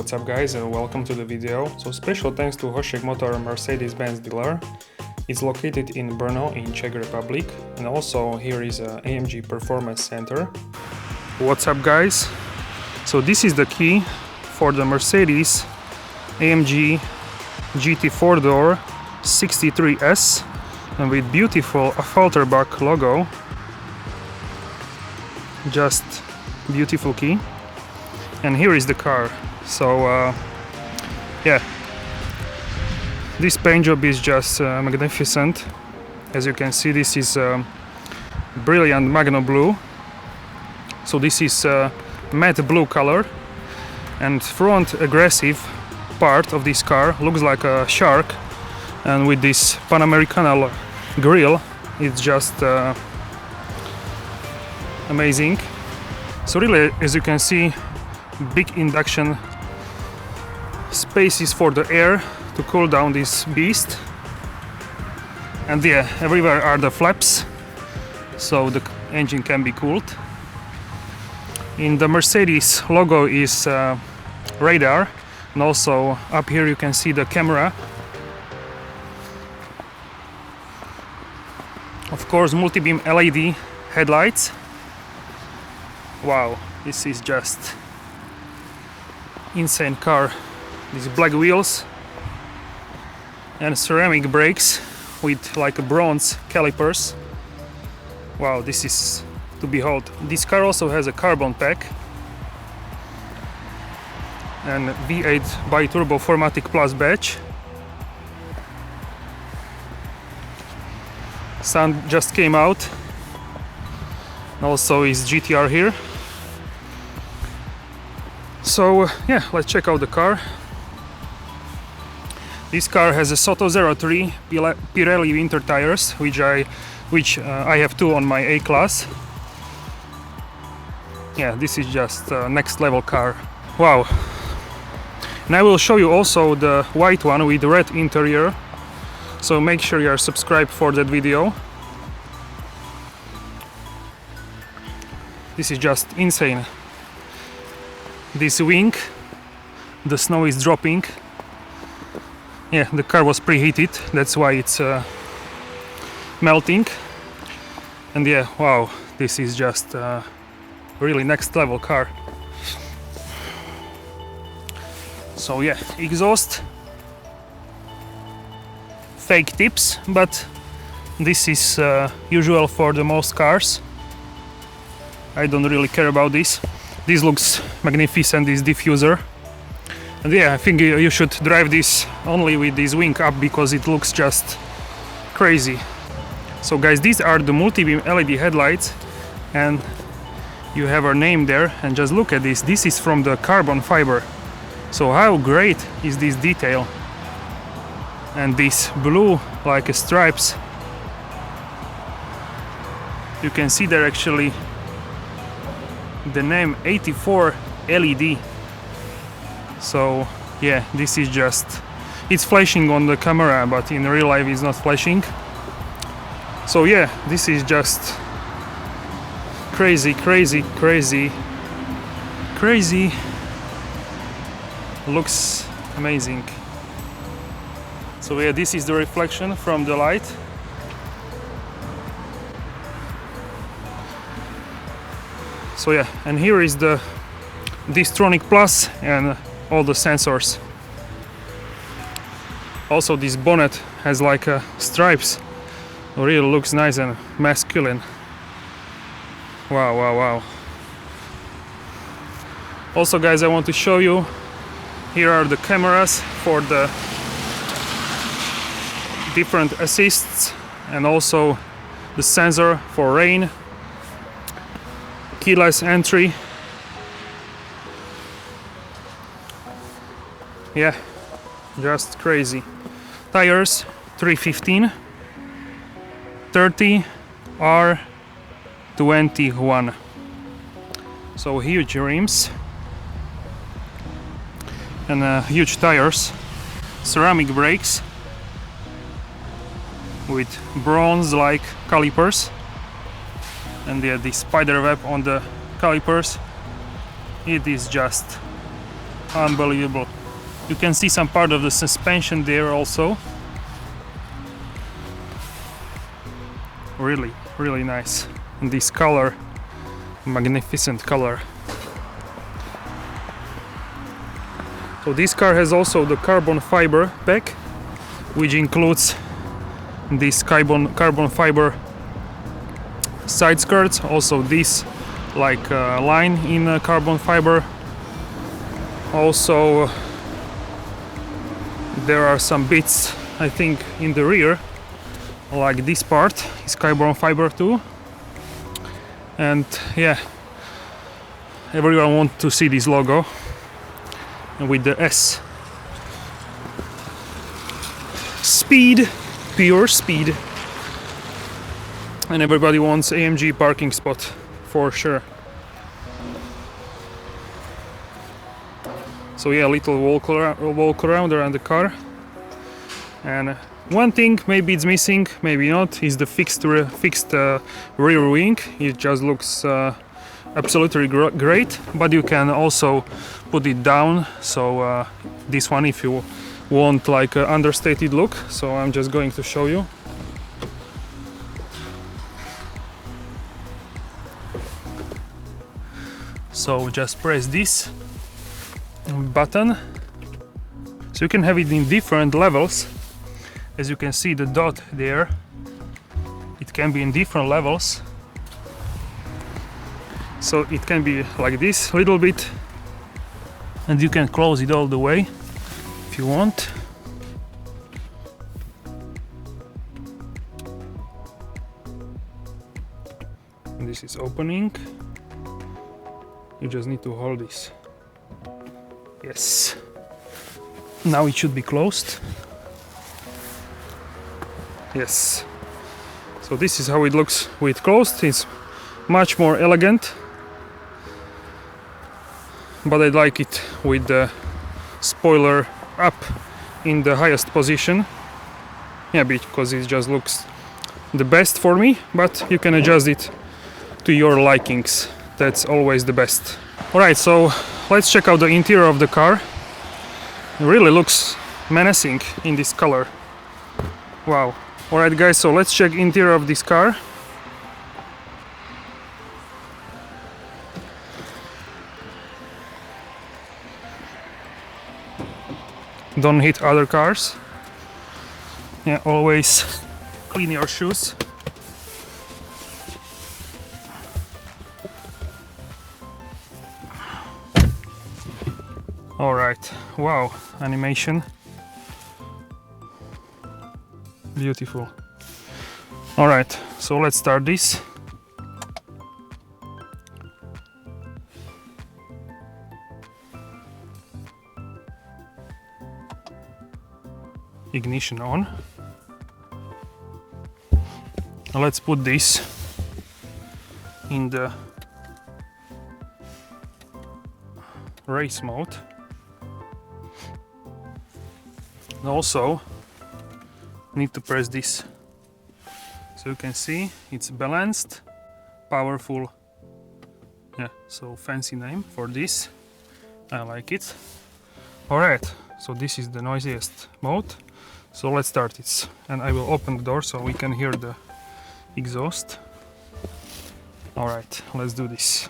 what's up guys, and welcome to the video. So special thanks to Hošek Motor Mercedes-Benz dealer. It's located in Brno in Czech Republic, and also here is a AMG Performance Center. What's up guys? So this is the key for the Mercedes-AMG GT 4-door 63S, and with beautiful Falterbach logo. Just beautiful key. And here is the car. So yeah, this paint job is just magnificent. As you can see, this is brilliant Magno blue. So this is matte blue color, and front aggressive part of this car looks like a shark, and with this Panamericana grille, it's just amazing. So really, as you can see, big induction spaces for the air to cool down this beast, and yeah, everywhere are the flaps so the engine can be cooled. In the Mercedes logo is radar, and also up here you can see the camera. Of course, multi-beam LED headlights. Wow, this is just insane car. These black wheels and ceramic brakes with like bronze calipers. Wow, this is to behold. This car also has a carbon pack and V8 bi-turbo 4MATIC Plus badge. Sun just came out. Also is GTR here. So yeah, let's check out the car. This car has a Soto 03 Pirelli winter tires, which I have two on my A-Class. Yeah, this is just a next level car. Wow. And I will show you also the white one with red interior. So make sure you are subscribed for that video. This is just insane. This wing, the snow is dropping. Yeah, the car was preheated, that's why it's melting. And yeah, wow, this is just really next level car. So yeah, exhaust, fake tips, but this is usual for the most cars. I don't really care about this. This looks magnificent, this diffuser. And yeah, I think you should drive this only with this wing up, because it looks just crazy. So guys, these are the multi-beam LED headlights, and you have our name there, and just look at this. This is from the carbon fiber. So how great is this detail? And this blue like stripes. You can see there actually the name 84 LED. So yeah, this is just, it's flashing on the camera, but in real life it's not flashing. So yeah, this is just crazy. Looks amazing. So yeah, this is the reflection from the light. So yeah, and here is the Distronic Plus and all the sensors. Also this bonnet has like stripes. It really looks nice and masculine. Wow. Also guys, I want to show you, here are the cameras for the different assists, and also the sensor for rain, keyless entry. Yeah, just crazy. Tires 315 30 R21. So huge rims and huge tires, ceramic brakes with bronze-like calipers, and the spider web on the calipers. It is just unbelievable. You can see some part of the suspension there also. Really, really nice. And this color, magnificent color. So this car has also the carbon fiber pack, which includes this carbon fiber side skirts, also this like line in carbon fiber. Also there are some bits, I think, in the rear, like this part is carbon fiber too. And yeah, everyone wants to see this logo with the S. Speed, pure speed. And everybody wants AMG parking spot for sure. So yeah, a little walk around the car. And one thing, maybe it's missing, maybe not, is the fixed rear wing. It just looks absolutely great, but you can also put it down. So this one, if you want like an understated look, so I'm just going to show you. So just press this button, so you can have it in different levels. As you can see, the dot there, it can be in different levels. So it can be like this a little bit, and you can close it all the way if you want. And this is opening. You just need to hold this. Yes. Now it should be closed. Yes. So this is how it looks with closed. It's much more elegant, but I like it with the spoiler up in the highest position. Yeah, because it just looks the best for me, but you can adjust it to your likings. That's always the best. Alright, so let's check out the interior of the car. It really looks menacing in this color. Wow. Alright guys, so let's check interior of this car. Don't hit other cars. Yeah, always clean your shoes. Alright, wow, animation. Beautiful. Alright, so let's start this. Ignition on. Now let's put this in the race mode. And also need to press this, so you can see it's balanced, powerful. Yeah, so fancy name for this. I like it. Alright, so this is the noisiest mode. So let's start it, and I will open the door so we can hear the exhaust. Alright, let's do this.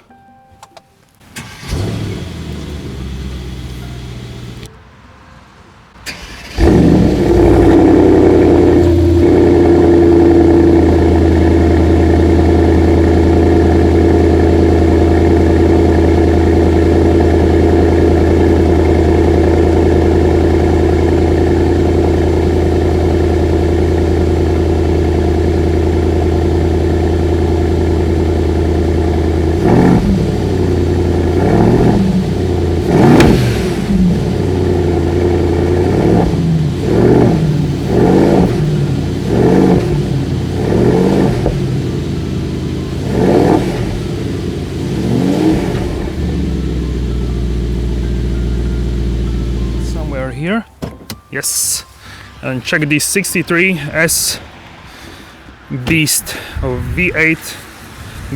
Here, yes, and check this 63S beast of V8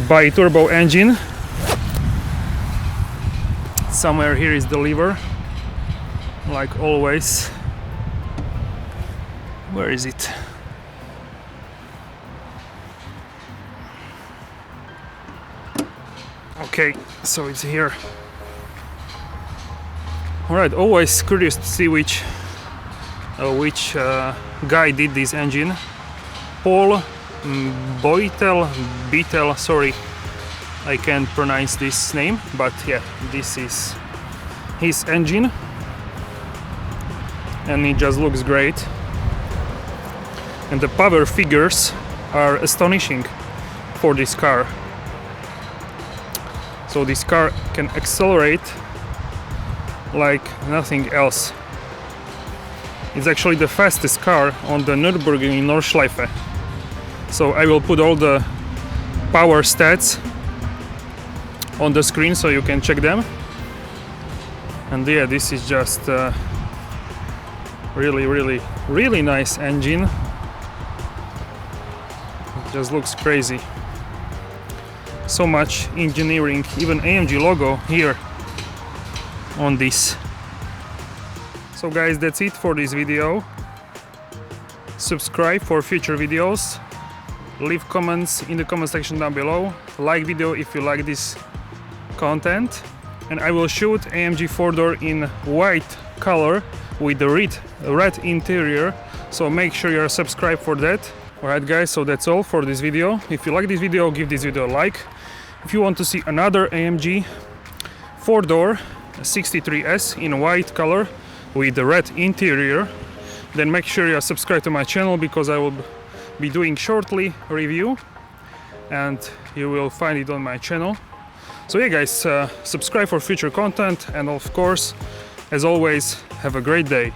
bi-turbo engine. Somewhere here is the lever like always. Where is it? Okay, so it's here. Alright, always curious to see which guy did this engine. Paul Beetel, sorry, I can't pronounce this name, but yeah, this is his engine, and it just looks great. And the power figures are astonishing for this car. So this car can accelerate like nothing else. It's actually the fastest car on the Nurburgring in Nordschleife. So I will put all the power stats on the screen so you can check them. And yeah, this is just really nice engine. It just looks crazy. So much engineering, even AMG logo here on this. So guys, that's it for this video. Subscribe for future videos. Leave comments in the comment section down below. Like video if you like this content. And I will shoot AMG 4-door in white color with the red interior. So make sure you are subscribed for that. Alright guys, so that's all for this video. If you like this video, give this video a like. If you want to see another AMG 4-door 63S in white color with the red interior, then make sure you are subscribed to my channel, because I will be doing shortly review and you will find it on my channel. So yeah guys, subscribe for future content, and of course, as always, have a great day.